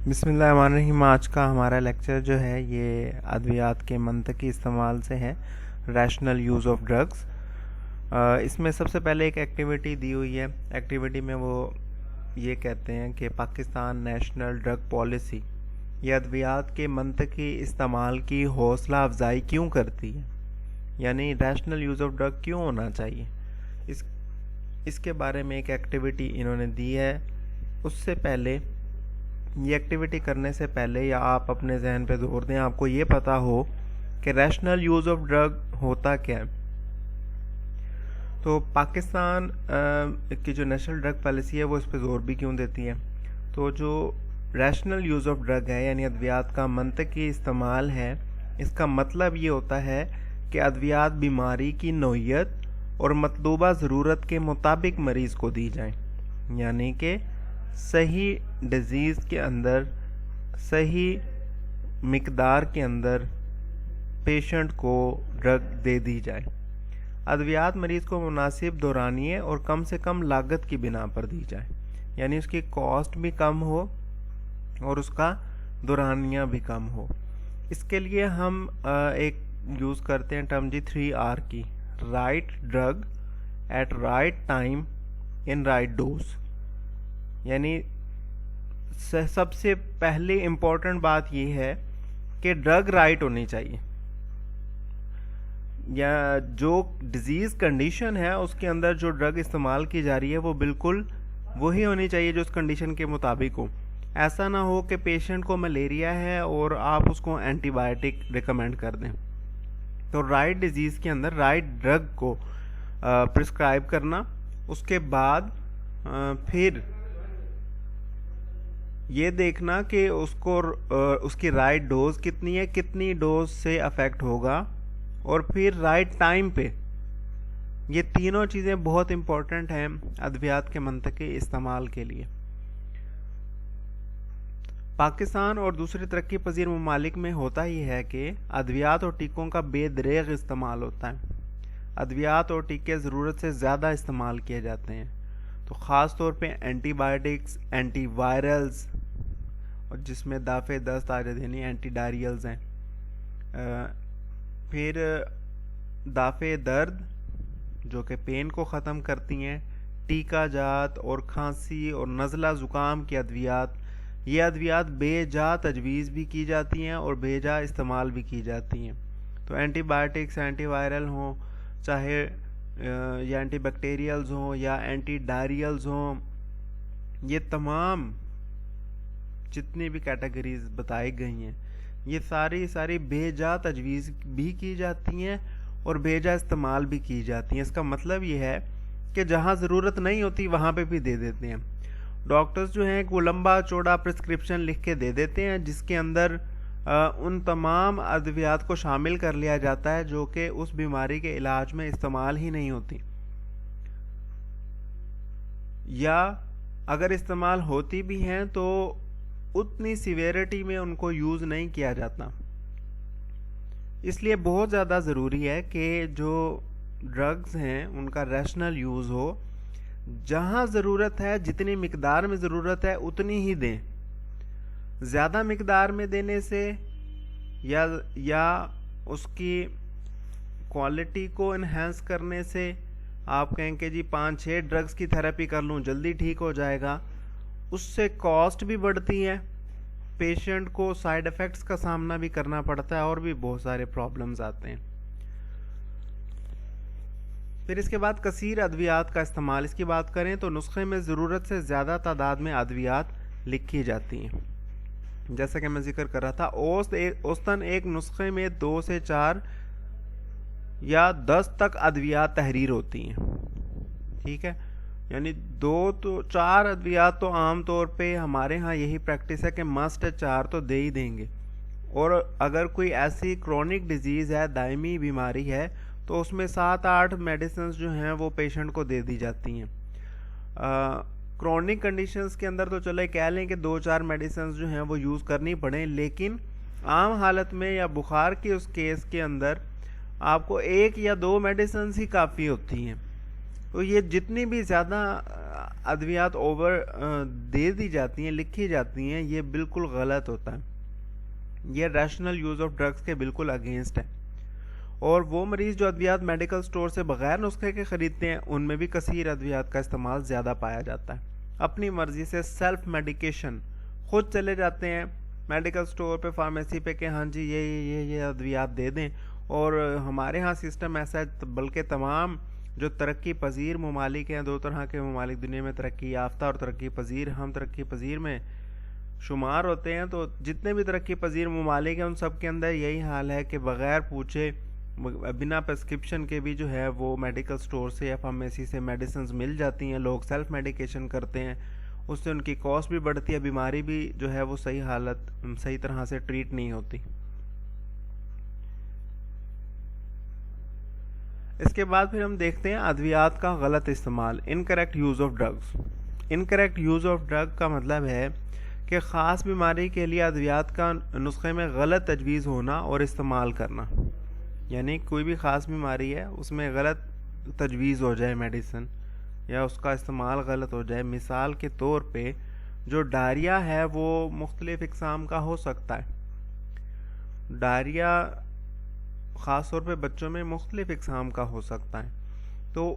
بسم اللہ الرحمن الرحیم۔ آج کا ہمارا لیکچر جو ہے یہ ادویات کے منطقی استعمال سے ہے، ریشنل یوز آف ڈرگس۔ اس میں سب سے پہلے ایک ایکٹیویٹی دی ہوئی ہے۔ ایکٹیویٹی میں وہ یہ کہتے ہیں کہ پاکستان نیشنل ڈرگ پالیسی یہ ادویات کے منطقی استعمال کی حوصلہ افزائی کیوں کرتی ہے، یعنی ریشنل یوز آف ڈرگ کیوں ہونا چاہیے، اس کے بارے میں ایک ایکٹیویٹی انہوں نے دی ہے۔ اس سے پہلے یہ ایکٹیویٹی کرنے سے پہلے یا آپ اپنے ذہن پہ زور دیں، آپ کو یہ پتا ہو کہ ریشنل یوز آف ڈرگ ہوتا کیا ہے۔ تو پاکستان کی جو نیشنل ڈرگ پالیسی ہے وہ اس پہ زور بھی کیوں دیتی ہے۔ تو جو ریشنل یوز آف ڈرگ ہے یعنی ادویات کا منطقی استعمال ہے، اس کا مطلب یہ ہوتا ہے کہ ادویات بیماری کی نوعیت اور مطلوبہ ضرورت کے مطابق مریض کو دی جائیں، یعنی کہ صحیح ڈیزیز کے اندر صحیح مقدار کے اندر پیشنٹ کو ڈرگ دے دی جائے۔ ادویات مریض کو مناسب دورانیے اور کم سے کم لاگت کی بنا پر دی جائے، یعنی اس کی کاسٹ بھی کم ہو اور اس کا دورانیہ بھی کم ہو۔ اس کے لیے ہم ایک یوز کرتے ہیں ٹرم 3R کی، right drug at right time in right dose, یعنی سب سے پہلی امپورٹنٹ بات یہ ہے کہ ڈرگ رائٹ ہونی چاہیے، یا جو ڈیزیز کنڈیشن ہے اس کے اندر جو ڈرگ استعمال کی جا رہی ہے وہ بالکل وہی ہونی چاہیے جو اس کنڈیشن کے مطابق ہو۔ ایسا نہ ہو کہ پیشنٹ کو ملیریا ہے اور آپ اس کو اینٹی بائیوٹک ریکمینڈ کر دیں۔ تو رائٹ ڈیزیز کے اندر رائٹ ڈرگ کو پرسکرائب کرنا، اس کے بعد پھر یہ دیکھنا کہ اس کی رائٹ ڈوز کتنی ہے، کتنی ڈوز سے افیکٹ ہوگا، اور پھر رائٹ ٹائم پہ۔ یہ تینوں چیزیں بہت امپورٹنٹ ہیں ادویات کے منطقی استعمال کے لیے۔ پاکستان اور دوسرے ترقی پذیر ممالک میں ہوتا ہی ہے کہ ادویات اور ٹیکوں کا بے دریغ استعمال ہوتا ہے۔ ادویات اور ٹیکے ضرورت سے زیادہ استعمال کیے جاتے ہیں، تو خاص طور پہ اینٹی بائیوٹکس، اینٹی وائرلز، اور جس میں دافع دست یعنی اینٹی ڈائریلز ہیں، پھر دافع درد جو کہ پین کو ختم کرتی ہیں، ٹیکا جات اور کھانسی اور نزلہ زکام کی ادویات، یہ ادویات بے جا تجویز بھی کی جاتی ہیں اور بے جا استعمال بھی کی جاتی ہیں۔ تو اینٹی بائیوٹکس، اینٹی وائرل ہوں، چاہے یا اینٹی بیکٹیریلز ہوں یا اینٹی ڈائریلز ہوں، یہ تمام جتنی بھی کیٹیگریز بتائی گئی ہیں یہ ساری بے جا تجویز بھی کی جاتی ہیں اور بے جا استعمال بھی کی جاتی ہیں۔ اس کا مطلب یہ ہے کہ جہاں ضرورت نہیں ہوتی وہاں پہ بھی دے دیتے ہیں۔ ڈاکٹرز جو ہیں وہ لمبا چوڑا پرسکرپشن لکھ کے دے دیتے ہیں جس کے اندر ان تمام ادویات کو شامل کر لیا جاتا ہے جو کہ اس بیماری کے علاج میں استعمال ہی نہیں ہوتی، یا اگر استعمال ہوتی بھی ہیں تو اتنی سیویرٹی میں ان کو یوز نہیں کیا جاتا۔ اس لیے بہت زیادہ ضروری ہے کہ جو ڈرگز ہیں ان کا ریشنل یوز ہو، جہاں ضرورت ہے جتنی مقدار میں ضرورت ہے اتنی ہی دیں۔ زیادہ مقدار میں دینے سے یا اس کی کوالٹی کو انہینس کرنے سے آپ کہیں کہ جی 5-6 ڈرگز کی تھیراپی کر لوں جلدی ٹھیک ہو جائے گا، اس سے کاسٹ بھی بڑھتی ہے، پیشنٹ کو سائیڈ ایفیکٹس کا سامنا بھی کرنا پڑتا ہے اور بھی بہت سارے پرابلمز آتے ہیں۔ پھر اس کے بعد کثیر ادویات کا استعمال، اس کی بات کریں تو نسخے میں ضرورت سے زیادہ تعداد میں ادویات لکھی جاتی ہیں۔ جیسا کہ میں ذکر کر رہا تھا، اوسطاً ایک نسخے میں 2 سے 4 یا 10 تک ادویات تحریر ہوتی ہیں، ٹھیک ہے، یعنی 2 تو 4 ادویات تو عام طور پہ ہمارے ہاں یہی پریکٹس ہے کہ مسٹ 4 تو دے ہی دیں گے، اور اگر کوئی ایسی کرونک ڈیزیز ہے، دائمی بیماری ہے، تو اس میں 7-8 میڈیسنز جو ہیں وہ پیشنٹ کو دے دی جاتی ہیں۔ کرونک کنڈیشنز کے اندر تو چلے کہہ لیں کہ 2-4 میڈیسنز جو ہیں وہ یوز کرنی پڑیں، لیکن عام حالت میں یا بخار کے اس کیس کے اندر آپ کو 1 یا 2 میڈیسنز ہی کافی ہوتی ہیں۔ تو یہ جتنی بھی زیادہ ادویات دے دی جاتی ہیں، لکھی جاتی ہیں، یہ بالکل غلط ہوتا ہے، یہ ریشنل یوز آف ڈرگس کے بالکل اگینسٹ ہے۔ اور وہ مریض جو ادویات میڈیکل سٹور سے بغیر نسخے کے خریدتے ہیں، ان میں بھی کثیر ادویات کا استعمال زیادہ پایا جاتا ہے۔ اپنی مرضی سے سیلف میڈیکیشن، خود چلے جاتے ہیں میڈیکل سٹور پہ، فارمیسی پہ کہ ہاں جی یہ ادویات دے دیں، اور ہمارے ہاں سسٹم ایسا ہے، بلکہ تمام جو ترقی پذیر ممالک ہیں، دو طرح کے ممالک دنیا میں، ترقی یافتہ اور ترقی پذیر، ہم ترقی پذیر میں شمار ہوتے ہیں، تو جتنے بھی ترقی پذیر ممالک ہیں ان سب کے اندر یہی حال ہے کہ بغیر پوچھے، بنا پرسکرپشن کے بھی جو ہے وہ میڈیکل سٹور سے یا فارمیسی سے میڈیسنز مل جاتی ہیں، لوگ سیلف میڈیکیشن کرتے ہیں، اس سے ان کی کاسٹ بھی بڑھتی ہے، بیماری بھی جو ہے وہ صحیح طرح سے ٹریٹ نہیں ہوتی۔ اس کے بعد پھر ہم دیکھتے ہیں ادویات کا غلط استعمال، incorrect use of drugs. Incorrect use of drug کا مطلب ہے کہ خاص بیماری کے لیے ادویات کا نسخے میں غلط تجویز ہونا اور استعمال کرنا، یعنی کوئی بھی خاص بیماری ہے اس میں غلط تجویز ہو جائے میڈیسن، یا اس کا استعمال غلط ہو جائے۔ مثال کے طور پہ جو ڈائریا ہے وہ مختلف اقسام کا ہو سکتا ہے، ڈائریا خاص طور پہ بچوں میں مختلف اقسام کا ہو سکتا ہے، تو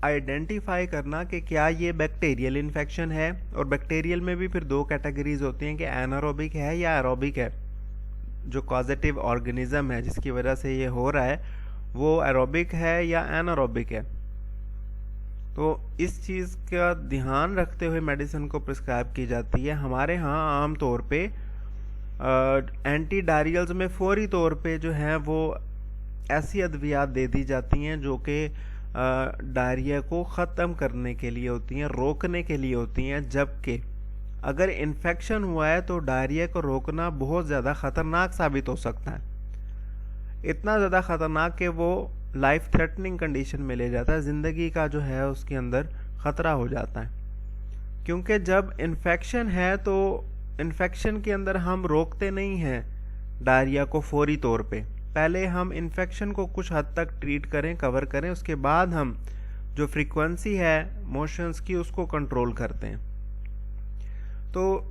آئیڈینٹیفائی کرنا کہ کیا یہ بیکٹیریل انفیکشن ہے، اور بیکٹیریل میں بھی پھر دو کیٹیگریز ہوتی ہیں کہ ایناروبک ہے یا ایروبک ہے۔ جو کازیٹیو آرگنزم ہے جس کی وجہ سے یہ ہو رہا ہے وہ ایروبک ہے یا ایناروبک ہے، تو اس چیز کا دھیان رکھتے ہوئے میڈیسن کو پرسکرائب کی جاتی ہے۔ ہمارے ہاں عام طور پہ اینٹی ڈائریلز میں فوری طور پہ جو ہے وہ ایسی ادویات دے دی جاتی ہیں جو کہ ڈائریا کو ختم کرنے کے لیے ہوتی ہیں، روکنے کے لیے ہوتی ہیں، جبکہ اگر انفیکشن ہوا ہے تو ڈائریا کو روکنا بہت زیادہ خطرناک ثابت ہو سکتا ہے، اتنا زیادہ خطرناک کہ وہ لائف تھریٹننگ کنڈیشن میں لے جاتا ہے، زندگی کا جو ہے اس کے اندر خطرہ ہو جاتا ہے، کیونکہ جب انفیکشن ہے تو انفیکشن کے اندر ہم روکتے نہیں ہیں ڈائریا کو فوری طور پہ، پہلے ہم انفیکشن کو کچھ حد تک ٹریٹ کریں، کور کریں، اس کے بعد ہم جو فریکوینسی ہے موشنز کی اس کو کنٹرول کرتے ہیں۔ تو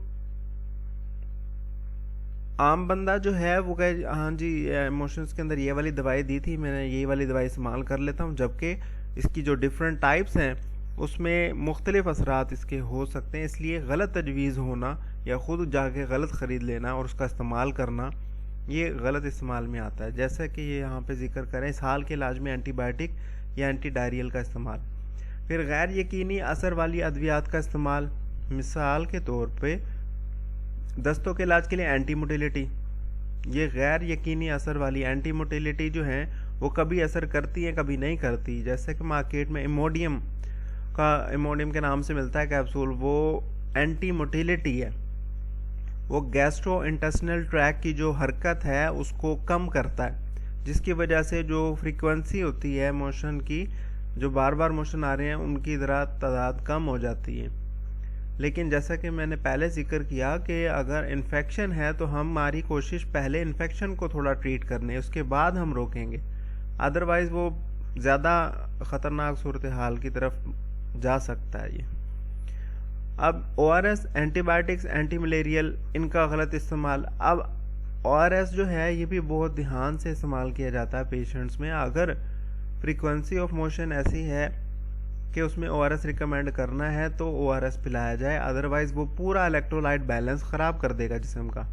عام بندہ جو ہے وہ کہے ہاں جی موشنز کے اندر یہ والی دوائی دی تھی، میں نے یہ والی دوائی استعمال کر لیتا ہوں، جبکہ اس کی جو ڈیفرنٹ ٹائپس ہیں اس میں مختلف اثرات اس کے ہو سکتے ہیں، اس لیے غلط تجویز ہونا یا خود جا کے غلط خرید لینا اور اس کا استعمال کرنا یہ غلط استعمال میں آتا ہے۔ جیسا کہ یہ یہاں پہ ذکر کریں، اسہال کے علاج میں اینٹی بائیوٹک یا اینٹی ڈائریل کا استعمال، پھر غیر یقینی اثر والی ادویات کا استعمال، مثال کے طور پہ دستوں کے علاج کے لیے اینٹی موٹیلٹی، یہ غیر یقینی اثر والی اینٹی موٹیلٹی جو ہیں وہ کبھی اثر کرتی ہیں کبھی نہیں کرتی، جیسے کہ مارکیٹ میں ایموڈیم کے نام سے ملتا ہے کیپسول، وہ اینٹی موٹیلٹی ہے، وہ گیسٹرو انٹسٹینل ٹریک کی جو حرکت ہے اس کو کم کرتا ہے، جس کی وجہ سے جو فریکوینسی ہوتی ہے موشن کی، جو بار بار موشن آ رہے ہیں ان کی ذرا تعداد کم ہو جاتی ہے۔ لیکن جیسا کہ میں نے پہلے ذکر کیا کہ اگر انفیکشن ہے تو ہماری کوشش پہلے انفیکشن کو تھوڑا ٹریٹ کرنے، اس کے بعد ہم روکیں گے، ادروائز وہ زیادہ خطرناک صورتحال کی طرف جا سکتا ہے۔ یہ اب O R S, antibiotics, antimalarial, ان کا غلط استعمال۔ اب او آر ایس جو ہے یہ بھی بہت دھیان سے استعمال کیا جاتا ہے پیشنٹس میں، اگر فریکوینسی آف موشن ایسی ہے کہ اس میں او آر ایس ریکمینڈ کرنا ہے تو او آر ایس پلایا جائے، ادروائز وہ پورا الیکٹرولائٹ بیلنس خراب کر دے گا جسم کا۔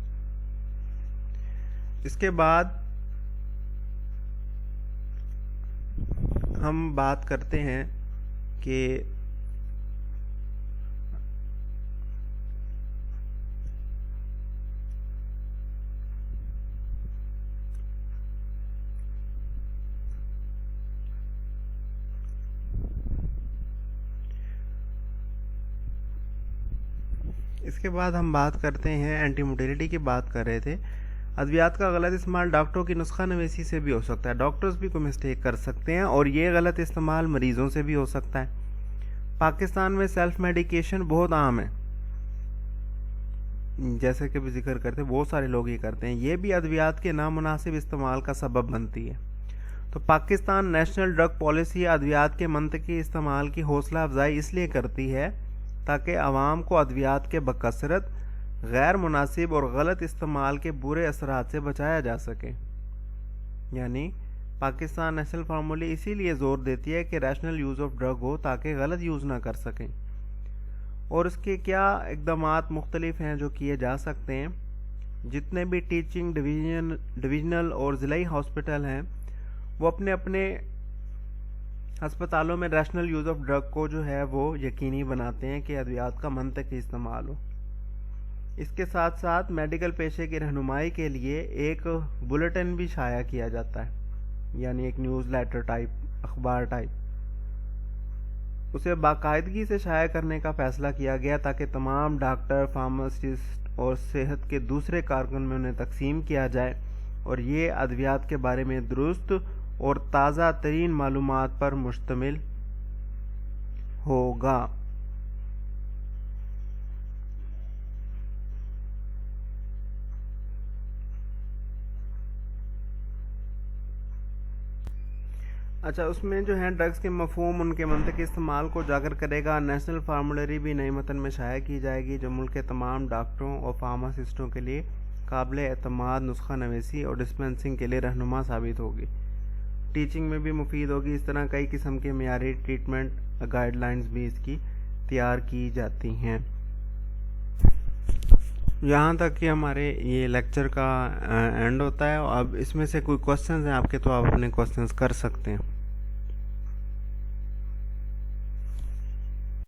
اس کے بعد ہم بات کرتے ہیں کہ اینٹی موٹیلٹی کی بات کر رہے تھے۔ ادویات کا غلط استعمال ڈاکٹروں کی نسخہ نویسی سے بھی ہو سکتا ہے، ڈاکٹرز بھی کوئی مسٹیک کر سکتے ہیں، اور یہ غلط استعمال مریضوں سے بھی ہو سکتا ہے۔ پاکستان میں سیلف میڈیکیشن بہت عام ہے، جیسے کہ بھی ذکر کرتے ہیں، بہت سارے لوگ یہ کرتے ہیں، یہ بھی ادویات کے نامناسب استعمال کا سبب بنتی ہے۔ تو پاکستان نیشنل ڈرگ پالیسی ادویات کے منطقی استعمال کی حوصلہ افزائی اس لیے کرتی ہے تاکہ عوام کو ادویات کے بکثرت غیر مناسب اور غلط استعمال کے برے اثرات سے بچایا جا سکے. یعنی پاکستان نیشنل فارمولی اسی لیے زور دیتی ہے کہ ریشنل یوز آف ڈرگ ہو تاکہ غلط یوز نہ کر سکیں. اور اس کے کیا اقدامات مختلف ہیں جو کیے جا سکتے ہیں. جتنے بھی ٹیچنگ ڈویژنل اور ضلعی ہاسپٹل ہیں وہ اپنے اپنے ہسپتالوں میں ریشنل یوز آف ڈرگ کو جو ہے وہ یقینی بناتے ہیں کہ ادویات کا منطقی استعمال ہو. اس کے ساتھ ساتھ میڈیکل پیشے کی رہنمائی کے لیے ایک بلیٹن بھی شائع کیا جاتا ہے، یعنی ایک نیوز لیٹر ٹائپ، اخبار ٹائپ. اسے باقاعدگی سے شائع کرنے کا فیصلہ کیا گیا تاکہ تمام ڈاکٹر، فارماسسٹ اور صحت کے دوسرے کارکن میں انہیں تقسیم کیا جائے اور یہ ادویات کے بارے میں درست اور تازہ ترین معلومات پر مشتمل ہوگا. اچھا، اس میں جو ہے ڈرگز کے مفہوم، ان کے منطقی استعمال کو اجاگر کرے گا. نیشنل فارمولری بھی نئی متن میں شائع کی جائے گی جو ملک کے تمام ڈاکٹروں اور فارماسسٹوں کے لیے قابل اعتماد نسخہ نویسی اور ڈسپنسنگ کے لیے رہنما ثابت ہوگی. ٹیچنگ میں بھی مفید ہوگی. اس طرح کئی قسم کے معیاری ٹریٹمنٹ گائیڈ لائنز بھی اس کی تیار کی جاتی ہیں. یہاں تک کہ ہمارے یہ لیکچر کا اینڈ ہوتا ہے. اب اس میں سے کوئی کوسچنز ہیں آپ کے تو آپ اپنے کوسچنز کر سکتے ہیں.